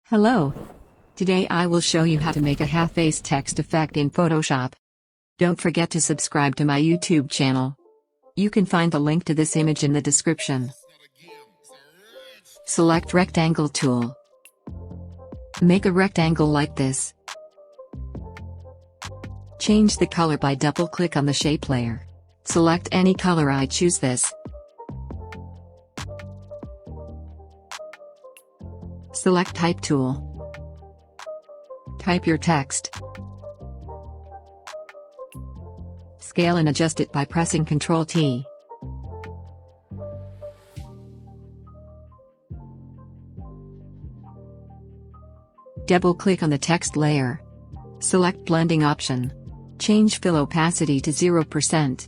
Hello. Today I will show you how to make a half-face text effect in Photoshop. Don't forget to subscribe to my YouTube channel. You can find the link to this image in the description. Select Rectangle tool. Make a rectangle like this. Change the color by double-click on the shape layer. Select any color, I choose this. Select Type tool. Type your text. Scale and adjust it by pressing Ctrl T. Double-click on the text layer. Select Blending option. Change Fill Opacity to 0%.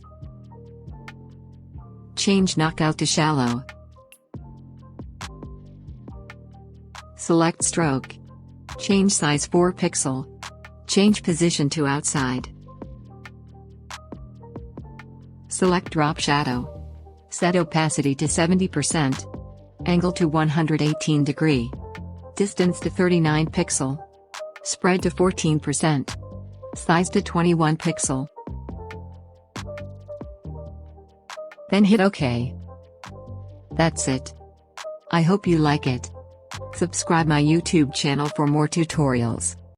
Change Knockout to Shallow. Select Stroke. Change Size 4 pixel. Change Position to Outside. Select Drop Shadow. Set Opacity to 70%. Angle to 118 degree. Distance to 39 pixel. Spread to 14%. Size to 21 pixel. Then hit OK. That's it. I hope you like it. Subscribe my YouTube channel for more tutorials.